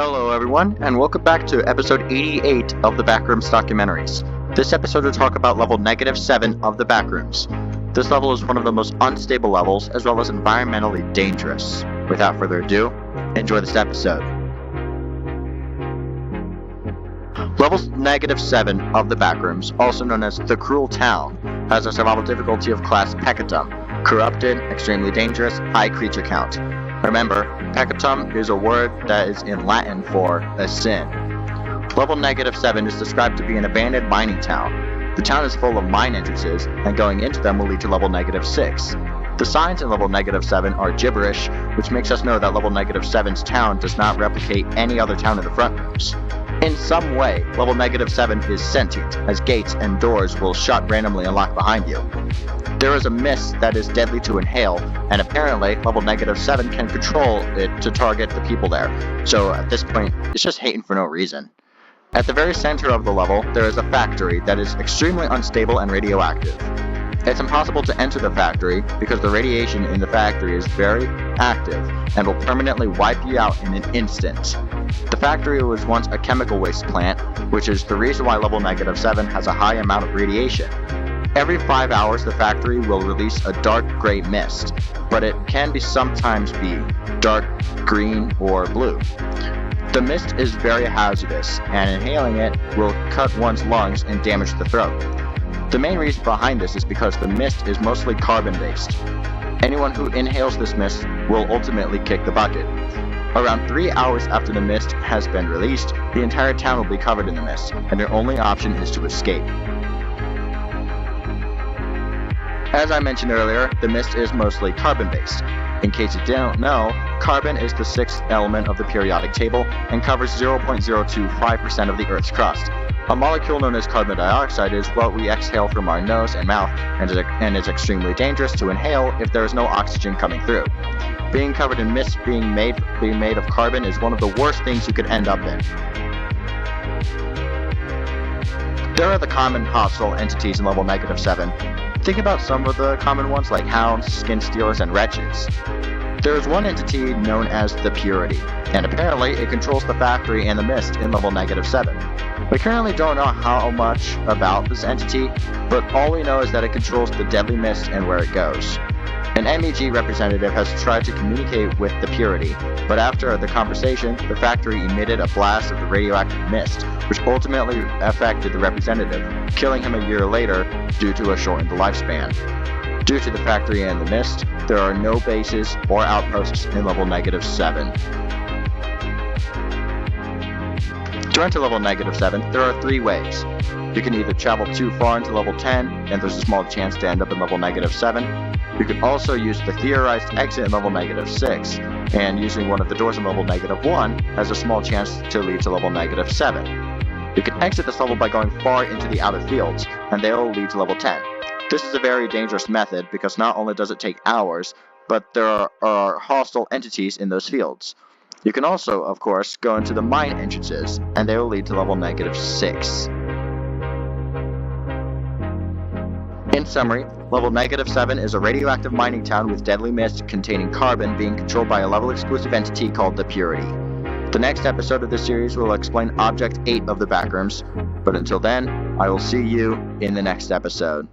Hello everyone, and welcome back to episode 88 of the Backrooms Documentaries. This episode will talk about level -7 of the Backrooms. This level is one of the most unstable levels, as well as environmentally dangerous. Without further ado, enjoy this episode. Level -7 of the Backrooms, also known as the Cruel Town, has a survival difficulty of class Peccatum, corrupted, extremely dangerous, high creature count. Remember, Peccatum is a word that is in Latin for a sin. Level -7 is described to be an abandoned mining town. The town is full of mine entrances, and going into them will lead to level -6. The signs in level -7 are gibberish, which makes us know that level -7's town does not replicate any other town in the front rooms. In some way, level -7 is sentient, as gates and doors will shut randomly and lock behind you. There is a mist that is deadly to inhale, and apparently level -7 can control it to target the people there, so at this point, it's just hating for no reason. At the very center of the level, there is a factory that is extremely unstable and radioactive. It's impossible to enter the factory because the radiation in the factory is very active and will permanently wipe you out in an instant. The factory was once a chemical waste plant, which is the reason why level -7 has a high amount of radiation. Every 5 hours the factory will release a dark gray mist, but it can sometimes be dark green or blue. The mist is very hazardous, and inhaling it will cut one's lungs and damage the throat. The main reason behind this is because the mist is mostly carbon-based. Anyone who inhales this mist will ultimately kick the bucket. Around 3 hours after the mist has been released, the entire town will be covered in the mist, and their only option is to escape. As I mentioned earlier, the mist is mostly carbon-based. In case you don't know, carbon is the 6th element of the periodic table and covers 0.025% of the Earth's crust. A molecule known as carbon dioxide is what we exhale from our nose and mouth and is extremely dangerous to inhale if there is no oxygen coming through. Being covered in mist being made of carbon is one of the worst things you could end up in. There are the common hostile entities in level -7. Think about some of the common ones like hounds, skin stealers, and wretches. There is one entity known as the Purity, and apparently it controls the factory and the mist in level -7. We currently don't know how much about this entity, but all we know is that it controls the deadly mist and where it goes. An MEG representative has tried to communicate with the Purity, but after the conversation, the factory emitted a blast of the radioactive mist, which ultimately affected the representative, killing him a year later due to a shortened lifespan. Due to the factory and the mist, there are no bases or outposts in level -7. To enter level -7, there are 3 ways. You can either travel too far into level 10, and there's a small chance to end up in level -7. You can also use the theorized exit in level -6, and using one of the doors in level -1 has a small chance to lead to level -7. You can exit this level by going far into the outer fields, and they will lead to level 10. This is a very dangerous method because not only does it take hours, but there are hostile entities in those fields. You can also, of course, go into the mine entrances, and they will lead to level -6. In summary, level -7 is a radioactive mining town with deadly mist containing carbon being controlled by a level-exclusive entity called the Purity. The next episode of this series will explain Object 8 of the Backrooms, but until then, I will see you in the next episode.